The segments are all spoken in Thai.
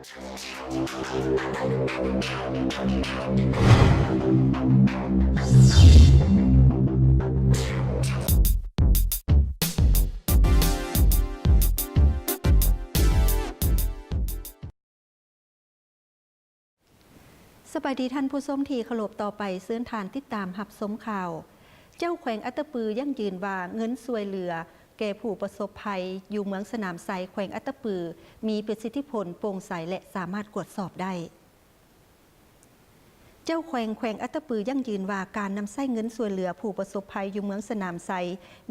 สบายดีท่านผู้ชมที่เคารพต่อไปซื้อทานติดตามหับสมข่าว เจ้าแขวงอัตตปือยั่งยืนว่าเงินช่วยเหลือแก่ผู้ประสบภัยอยู่เมืองสนามไซแขวงอัตตปือมีประสิทธิผลโปร่งใสและสามารถตรวจสอบได้เจ้าแขวงอัตตปือยั่งยืนว่าการนำใช้เงินช่วยเหลือผู้ประสบภัยอยู่เมืองสนามไซ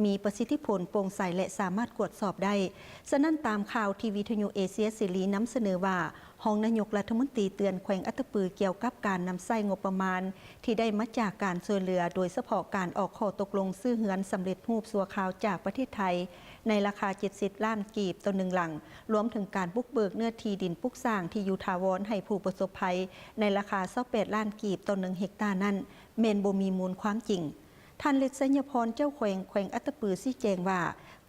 มีประสิทธิผลโปร่งใสและสามารถตรวจสอบได้ฉะนั้นตามข่าวทีวีวิทยุเอเชียซีรีนำเสนอว่าห้องนายกรัฐมนตรีเตือนแขวงอัตตปือเกี่ยวกับการนำใช้งบประมาณที่ได้มาจากการช่วยเหลือโดยเฉพาะการออกข้อตกลงซื้อเฮือนสำเร็จรูปสัวข่าวจากประเทศไทยในราคา70 ล้านกีบต่อ1 หลังรวมถึงการบุกเบิกเนื้อที่ดินปลูกสร้างที่อยู่ถาวรให้ผู้ประสบภัยในราคา28 ล้านกีบต่อ1 เฮกตาร์นั้นแม่นบ่มีมูลความจริงท่านฤทธิ์ สัญญพรเจ้าแขวงอัตตปือชี้แจงว่า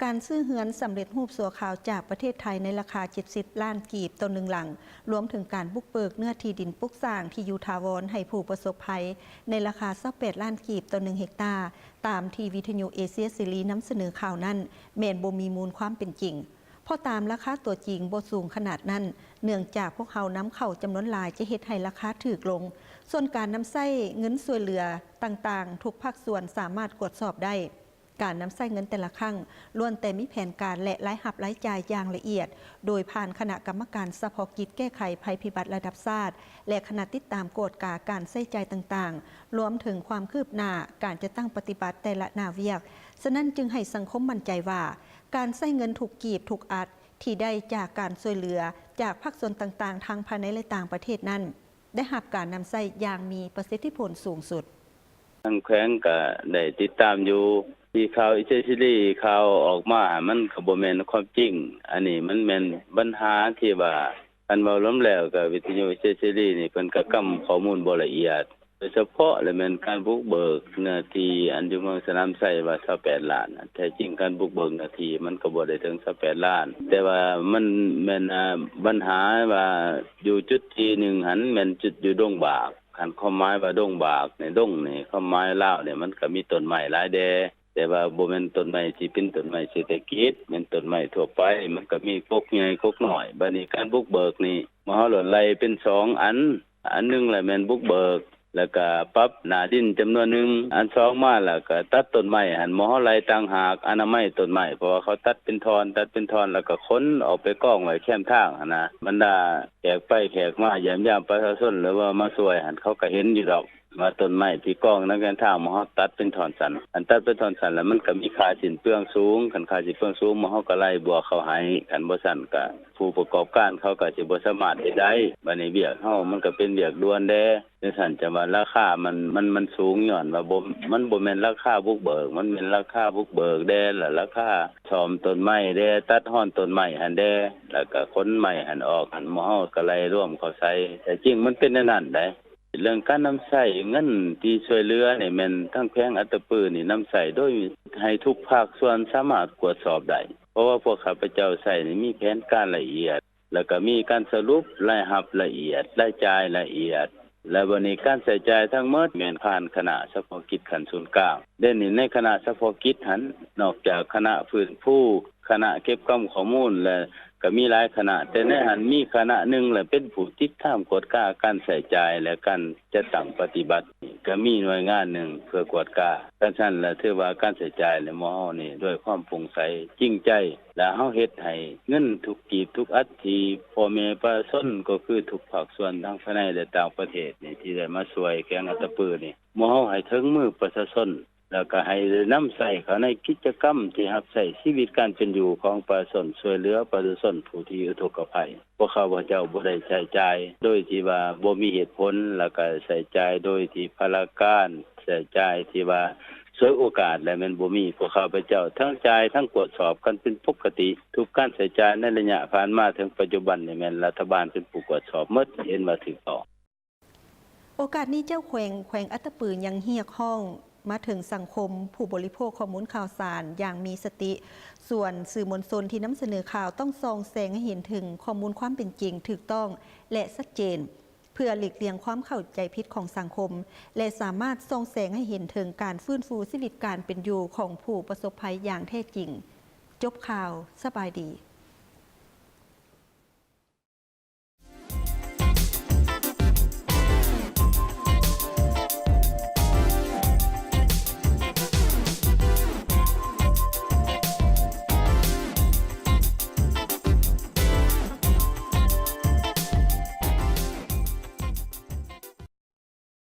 การซื้อเฮือนสำเร็จรูปสัวข่าวจากประเทศไทยในราคา70 ล้านกีบต่อ1 หลังรวมถึงการบุกเบิกเนื้อที่ดินปลูกสร้างที่อยู่ถาวรให้ผู้ประสบภัยในราคา28 ล้านกีบต่อ1 เฮกตาร์ตามที่วิทยุเอเชียซีรีนำเสนอข่าวนั้นแม่นบ่มีมูลความเป็นจริงเพราะตามราคาตัวจริงบ่สูงขนาดนั้นเนื่องจากพวกเขานำเข้าจำนวนหลายจะเฮ็ดให้ราคาถูกลงส่วนการนำใช้เงินช่วยเหลือต่างๆทุกภาคส่วนสามารถตรวจสอบได้การนำใช้เงินแต่ละครั้งล้วนแต่มีแผนการและรายรับรายจ่ายอย่างละเอียดโดยผ่านคณะกรรมการเฉพาะกิจแก้ไขภัยพิบัติระดับชาติและคณะติดตามกฎกาการใช้จ่ายต่างๆรวมถึงความคืบหน้าการจะตั้งปฏิบัติแต่ละหน้าเวียกฉะนั้นจึงให้สังคมมั่นใจว่าการใช้เงินถูกกีบถูกอัดที่ได้จากการช่วยเหลือจากภาคส่วนต่างๆทางภายในและต่างประเทศนั้นได้รับการนำใช้อย่างมีประสิทธิผลสูงสุดทางแขวงก็ได้ติดตามอยู่ที่ข่าวอิเจซิลีข่าวออกมามันก็บ่แม่นความจริงอันนี้มันแม่นปัญหาที่ว่าคันเว้าล้มแล้วก็วิทยุอิเจซิลีนี่เพิ่นก็กำข้อมูลบ่ละเอียดโดยเฉพาะและแม่นการบุกเบิกเนื้อที่อันอยู่เมืองสนามไสว่า28 ล้านแท้จริงการบุกเบิกเนื้อที่มันก็บ่ได้ถึง28 ล้านแต่ว่ามันแม่นปัญหาว่าอยู่จุดที่หนึ่งหันแม่นจุดอยู่ดงบากคันความหมายว่าดงบากในดงนี่ความหมายลาวเนี่ยมันก็มีต้นไม้หลายแดแต่ว่าบ่แม่นต้นไม้ที่เป็นต้นไม้เศรษฐกิจแม่นต้นไม้ทั่วไปมันก็มีกกใหญ่กกน้อยบัดนี้การบุกเบิกนี่มหาวิทยาลัยเป็น2อันนึงแหละแม่นบุกเบิกแล้วก็ปรับหน้าดินจำนวนนึงอัน2มาแล้วก็ตัดต้นไม้หันมหาวิทยาลัยต่างหากอนามัยต้นไม้เพราะว่าเขาตัดเป็นทอนแล้วก็ขนออกไปกองไว้แคมทางนะบรรดาแขกไปแขกมาเยี่ยมยามประชาชนหรือว่ามาช่วยหันเขาก็เห็นอยู่ดอกว่าต้นไม้ที่กองนักการทางมเฮาตัดเป็นถอนสันอันตัดเป็นถอนสันแล้วมันก็มีค่าสิ้นเปลืองสูงคันค่าสิ้นเปลืองสูงมเฮาก็ไล่บวกเข้าให้คันบ่ซั่นก็ผู้ประกอบการเขาก็สิบ่สามารถเฮ็ดได้บัดนี้เวียกเฮามันก็เป็นเวียกด่วนแด้จังซั่นจะว่าราคามันสูงย้อนว่ามันบ่แม่นราคาบุกเบิกมันเป็นราคาบุกเบิกแด้แล้วราคาซ่อมต้นไม้แด้ตัดฮ้อนต้นไม้หั่นแด้แล้วก็ขนไม้หั่นออกหั่นมเฮาก็ไล่ร่วมเข้าใส่แต่จริงมันเป็นแนวนั้นได้เรื่องการนำใช้เงินที่ช่วยเหลือนี่แม่นทั้งแขวงอัตตปือนี่นำใช้โดยให้ทุกภาคส่วนสามารถตรวจสอบได้เพราะว่าพวกข้าพเจ้าใช้นี่มีแผนการละเอียดแล้วก็มีการสรุปรายรับละเอียดรายจ่ายละเอียดและบัดนี้การใช้จ่ายทั้งหมดแม่นผ่านคณะเฉพาะกิจขั้นศูนย์กลางเด่นนี่ในคณะเฉพาะกิจหันนอกจากคณะฟื้นฟูคณะเก็บข้อมูลและก็มีหลายคณะแต่ในหันมีคณะหนึ่งแหละเป็นผู้ติดตามกฎการการใช้จ่ายและการจัดตั้งปฏิบัติก็มีหน่วยงานหนึ่งเพื่อกวดกาดังนั้นและถือว่าการใช้จ่ายในมอนี่ด้วยความโปร่งใสจริงใจและเฮาเฮ็ดให้เงินทุกกีบทุกอัฐที่พ่อแม่ประชาชนก็คือทุกภาคส่วนทั้งภายในและต่างประเทศนี่ที่ได้มาช่วยแขวงอัตตปือนี่มอเฮาให้ถึงมือประชาชนแล้วก็ให้นำใส่เขาในกิจกรรมที่รับใช้ชีวิตการเป็นอยู่ของประชาชนช่วยเหลือประชาชนผู้ที่อุทกภัยพวกข้าพเจ้าบ่ได้ใช้จ่ายโดยที่ว่าบ่มีเหตุผลแล้วก็ใช้จ่ายโดยที่พลาการใช้จ่ายที่ว่าสวยโอกาสและมันบ่มีพวกข้าพเจ้าทั้งจ่ายทั้งตรวจสอบกันเป็นปกติทุกการใช้จ่ายในระยะผ่านมาถึงปัจจุบันนี่แม่นรัฐบาลเป็นผู้ตรวจสอบหมดเห็นว่าถูกต้องโอกาสนี้เจ้าแขวงอัตตปือยังเรียกร้อง มาถึงสังคมผู้บริโภคข้อมูลข่าวสารอย่างมีสติ ส่วนสื่อมวลชนที่นำเสนอข่าวต้องส่องแสงให้เห็นถึงข้อมูลความเป็นจริงถูกต้องและชัดเจน เพื่อหลีกเลี่ยงความเข้าใจผิดของสังคม และสามารถส่องแสงให้เห็นถึงการฟื้นฟูชีวิตการเป็นอยู่ของผู้ประสบภัยอย่างแท้จริง จบข่าวสบายดี